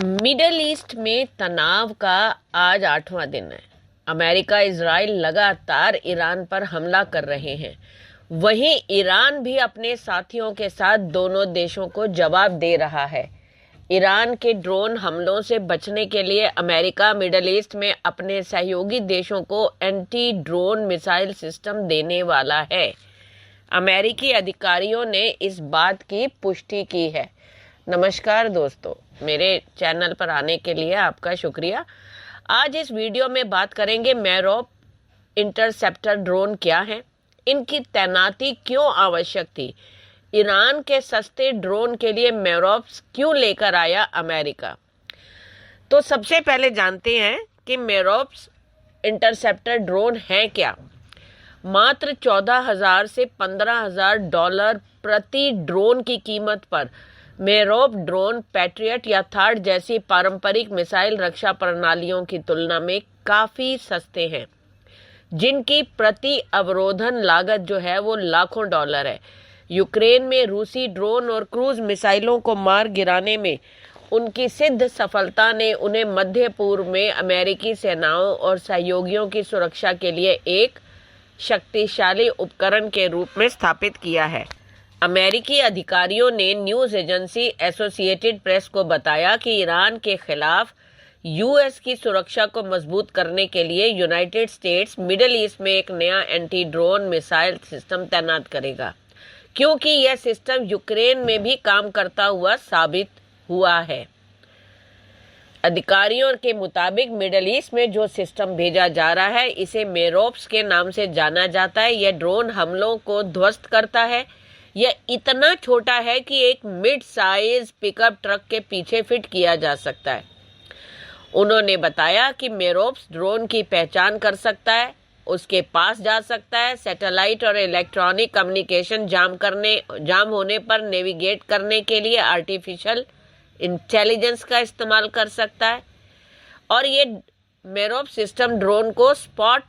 Middle east में तनाव का आज 8वां दिन है। अमेरिका इजराइल लगातार ईरान पर हमला कर रहे हैं। वहीं ईरान भी अपने साथियों के साथ दोनों देशों को जवाब दे रहा है। ईरान के ड्रोन हमलों से बचने के लिए अमेरिका मिडल ईस्ट में अपने सहयोगी देशों को एंटी ड्रोन मिसाइल सिस्टम देने वाला है। अमेरिकी अधिकारियों ने इस बात की पुष्टि की है। नमस्कार दोस्तों, मेरे चैनल पर आने के लिए आपका शुक्रिया। आज इस वीडियो में बात करेंगे मेरोप इंटरसेप्टर ड्रोन क्या है, इनकी तैनाती क्यों आवश्यक थी, ईरान के सस्ते ड्रोन के लिए मेरोप्स क्यों लेकर आया अमेरिका। तो सबसे पहले जानते हैं कि मेरोप्स इंटरसेप्टर ड्रोन है क्या। मात्र 14,000 से $15,000 प्रति ड्रोन की कीमत पर मेरोप ड्रोन पैट्रियट या थार्ड जैसी पारंपरिक मिसाइल रक्षा प्रणालियों की तुलना में काफी सस्ते हैं, जिनकी प्रति अवरोधन लागत जो है वो लाखों डॉलर है। यूक्रेन में रूसी ड्रोन और क्रूज मिसाइलों को मार गिराने में उनकी सिद्ध सफलता ने उन्हें मध्य पूर्व में अमेरिकी सेनाओं और सहयोगियों की सुरक्षा के लिए एक शक्तिशाली उपकरण के रूप में स्थापित किया है। अमेरिकी अधिकारियों ने न्यूज एजेंसी एसोसिएटेड प्रेस को बताया कि ईरान के खिलाफ यूएस की सुरक्षा को मजबूत करने के लिए यूनाइटेड स्टेट्स मिडिल ईस्ट में एक नया एंटी ड्रोन मिसाइल सिस्टम तैनात करेगा, क्योंकि यह सिस्टम यूक्रेन में भी काम करता हुआ साबित हुआ है। अधिकारियों के मुताबिक मिडिल ईस्ट में जो सिस्टम भेजा जा रहा है इसे मेरोप्स के नाम से जाना जाता है। यह ड्रोन हमलों को ध्वस्त करता है। यह इतना छोटा है कि एक मिड साइज पिकअप ट्रक के पीछे फिट किया जा सकता है। उन्होंने बताया कि मेरोप्स ड्रोन की पहचान कर सकता है, उसके पास जा सकता है, सैटेलाइट और इलेक्ट्रॉनिक कम्युनिकेशन जाम होने पर नेविगेट करने के लिए आर्टिफिशियल इंटेलिजेंस का इस्तेमाल कर सकता है, और ये मेरोप सिस्टम ड्रोन को स्पॉट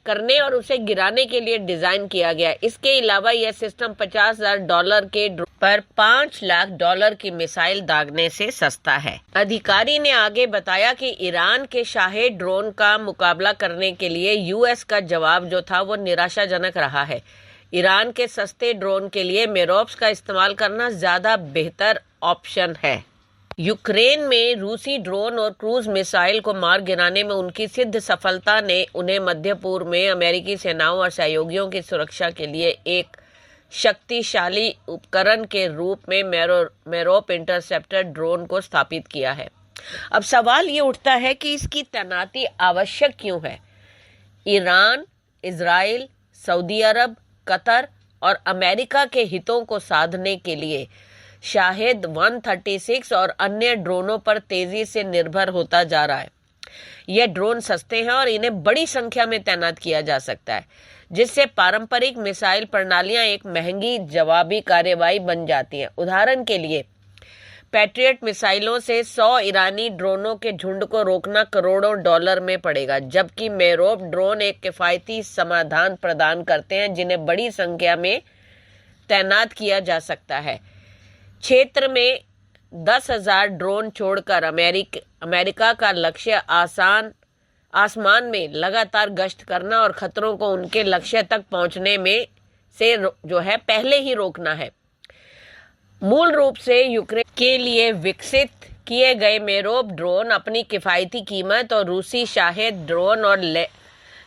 करने और उसे गिराने के लिए डिजाइन किया गया है। इसके अलावा यह सिस्टम $50,000 के पर $5 लाख की मिसाइल दागने से सस्ता है। अधिकारी ने आगे बताया कि ईरान के शाहेद ड्रोन का मुकाबला करने के लिए यूएस का जवाब जो था वो निराशाजनक रहा है। ईरान के सस्ते ड्रोन के लिए मेरोप्स का इस्तेमाल करना ज्यादा बेहतर ऑप्शन है। यूक्रेन में रूसी ड्रोन और क्रूज मिसाइल को मार गिराने में उनकी सिद्ध सफलता ने उन्हें मध्य पूर्व में अमेरिकी सेनाओं और सहयोगियों की सुरक्षा के लिए एक शक्तिशाली उपकरण के रूप में मेरोप इंटरसेप्टर ड्रोन को स्थापित किया है। अब सवाल ये उठता है कि इसकी तैनाती आवश्यक क्यों है। ईरान, इजराइल, सऊदी अरब, कतर और अमेरिका के हितों को साधने के लिए शाहेद 136 और अन्य ड्रोनों पर तेजी से निर्भर होता जा रहा है। यह ड्रोन सस्ते हैं और इन्हें बड़ी संख्या में तैनात किया जा सकता है, जिससे पारंपरिक मिसाइल प्रणालियां एक महंगी जवाबी कार्रवाई बन जाती हैं। उदाहरण के लिए पैट्रियट मिसाइलों से 100 ईरानी ड्रोनों के झुंड को रोकना करोड़ों डॉलर में पड़ेगा, जबकि मेरोप ड्रोन एक किफायती समाधान प्रदान करते हैं जिन्हें बड़ी संख्या में तैनात किया जा सकता है। क्षेत्र में 10,000 ड्रोन छोड़कर अमेरिका का लक्ष्य आसमान में लगातार गश्त करना और खतरों को उनके लक्ष्य तक पहुंचने में से जो है पहले ही रोकना है। मूल रूप से यूक्रेन के लिए विकसित किए गए मेरोप ड्रोन अपनी किफायती कीमत और रूसी शाहेद ड्रोन और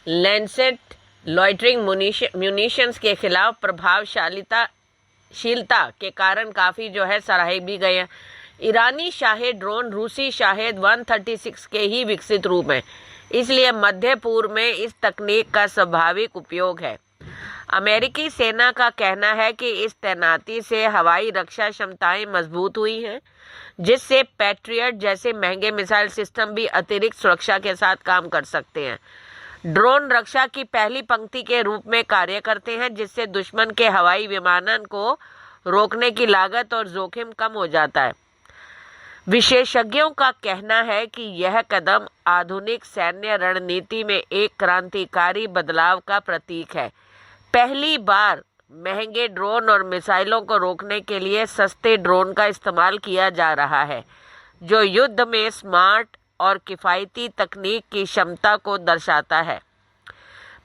लैंसेट लॉइटरिंग म्यूनिशंस के खिलाफ प्रभावशीलता के कारण काफी जो है सराहे भी गए हैं। ईरानी शाहेद ड्रोन रूसी शाहेद 136 के ही विकसित रूप हैं, इसलिए मध्य पूर्व में इस तकनीक का स्वाभाविक उपयोग है। अमेरिकी सेना का कहना है कि इस तैनाती से हवाई रक्षा क्षमताएं मजबूत हुई हैं, जिससे पैट्रियट जैसे महंगे मिसाइल सिस्टम भी अतिरिक्त सुरक्षा के साथ काम कर सकते हैं। ड्रोन रक्षा की पहली पंक्ति के रूप में कार्य करते हैं, जिससे दुश्मन के हवाई विमानन को रोकने की लागत और जोखिम कम हो जाता है। विशेषज्ञों का कहना है कि यह कदम आधुनिक सैन्य रणनीति में एक क्रांतिकारी बदलाव का प्रतीक है। पहली बार महंगे ड्रोन और मिसाइलों को रोकने के लिए सस्ते ड्रोन का इस्तेमाल किया जा रहा है। जो युद्ध में स्मार्ट और किफ़ायती तकनीक की क्षमता को दर्शाता है।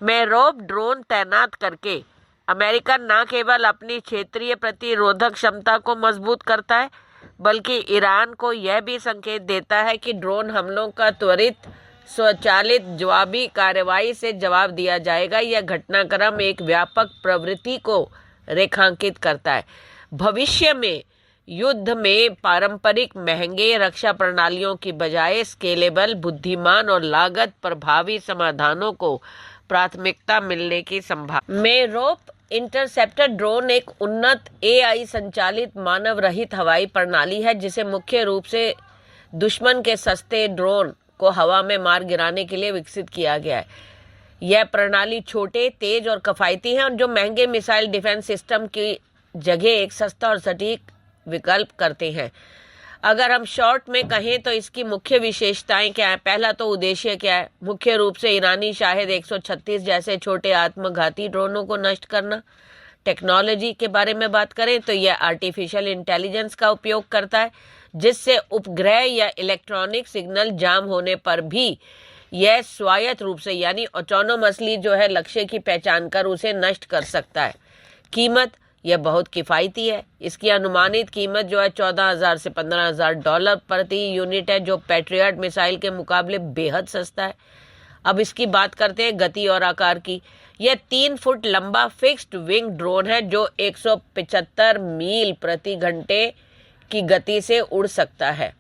मेरोप ड्रोन तैनात करके अमेरिका न केवल अपनी क्षेत्रीय प्रतिरोधक क्षमता को मजबूत करता है, बल्कि ईरान को यह भी संकेत देता है कि ड्रोन हमलों का त्वरित स्वचालित जवाबी कार्रवाई से जवाब दिया जाएगा। यह घटनाक्रम एक व्यापक प्रवृत्ति को रेखांकित करता है। भविष्य में युद्ध में पारंपरिक महंगे रक्षा प्रणालियों की बजाय स्केलेबल, बुद्धिमान और लागत प्रभावी समाधानों को प्राथमिकता मिलने की संभावना। मेरोप इंटरसेप्टर ड्रोन एक उन्नत AI संचालित मानव रहित हवाई प्रणाली है, जिसे मुख्य रूप से दुश्मन के सस्ते ड्रोन को हवा में मार गिराने के लिए विकसित किया गया है। यह प्रणाली छोटे, तेज और किफायती है और जो महंगे मिसाइल डिफेंस सिस्टम की जगह एक सस्ता और सटीक विकल्प करते हैं। अगर हम शॉर्ट में कहें तो इसकी मुख्य विशेषताएं क्या है? पहला तो उद्देश्य क्या है? मुख्य रूप से ईरानी शाहिद 136 जैसे छोटे आत्मघाती ड्रोनों को नष्ट करना। टेक्नोलॉजी के बारे में बात करें तो यह आर्टिफिशियल इंटेलिजेंस का उपयोग करता है, जिससे उपग्रह या इलेक्ट्रॉनिक सिग्नल जाम होने पर भी यह स्वायत्त रूप से यानी ऑटोनोमसली जो है लक्ष्य की पहचान कर उसे नष्ट कर सकता है। कीमत, यह बहुत किफ़ायती है। इसकी अनुमानित कीमत जो है $14,000 से $15,000 प्रति यूनिट है, जो पैट्रियट मिसाइल के मुकाबले बेहद सस्ता है। अब इसकी बात करते हैं गति और आकार की। यह 3 फुट लंबा फिक्स्ड विंग ड्रोन है जो 175 मील प्रति घंटे की गति से उड़ सकता है।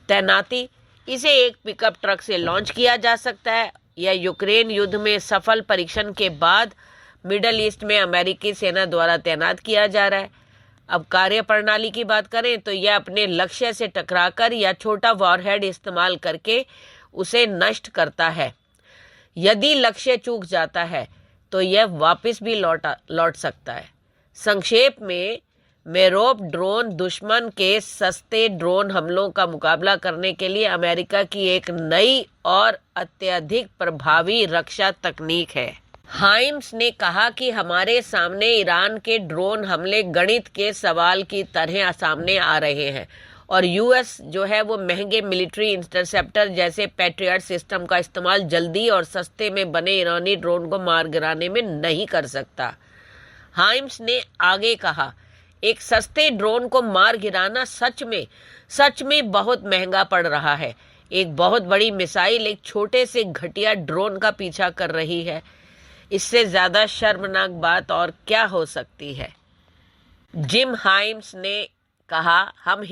तैनाती, इसे एक पिकअप ट्रक से लॉन्च किया जा सकता है। यह यूक्रेन युद्ध में सफल परीक्षण के बाद मिडल ईस्ट में अमेरिकी सेना द्वारा तैनात किया जा रहा है। अब कार्य प्रणाली की बात करें तो यह अपने लक्ष्य से टकराकर या छोटा वॉरहेड इस्तेमाल करके उसे नष्ट करता है। यदि लक्ष्य चूक जाता है तो यह वापस भी लौट सकता है। संक्षेप में, मेरोप ड्रोन दुश्मन के सस्ते ड्रोन हमलों का मुकाबला करने के लिए अमेरिका की एक नई और अत्यधिक प्रभावी रक्षा तकनीक है। हाइम्स ने कहा कि हमारे सामने ईरान के ड्रोन हमले गणित के सवाल की तरह सामने आ रहे हैं और यूएस जो है वो महंगे मिलिट्री इंटरसेप्टर जैसे पैट्रियट सिस्टम का इस्तेमाल जल्दी और सस्ते में बने ईरानी ड्रोन को मार गिराने में नहीं कर सकता। हाइम्स ने आगे कहा, एक सस्ते ड्रोन को मार गिराना सच में बहुत महंगा पड़ रहा है। एक बहुत बड़ी मिसाइल एक छोटे से घटिया ड्रोन का पीछा कर रही है। इससे ज्यादा शर्मनाक बात और क्या हो सकती है? जिम हाइम्स ने कहा, हम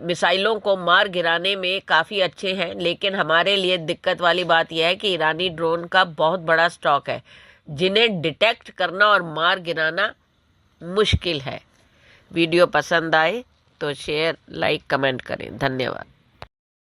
मिसाइलों को मार गिराने में काफ़ी अच्छे हैं, लेकिन हमारे लिए दिक्कत वाली बात यह है कि ईरानी ड्रोन का बहुत बड़ा स्टॉक है, जिन्हें डिटेक्ट करना और मार गिराना मुश्किल है। वीडियो पसंद आए तो शेयर, लाइक, कमेंट करें। धन्यवाद।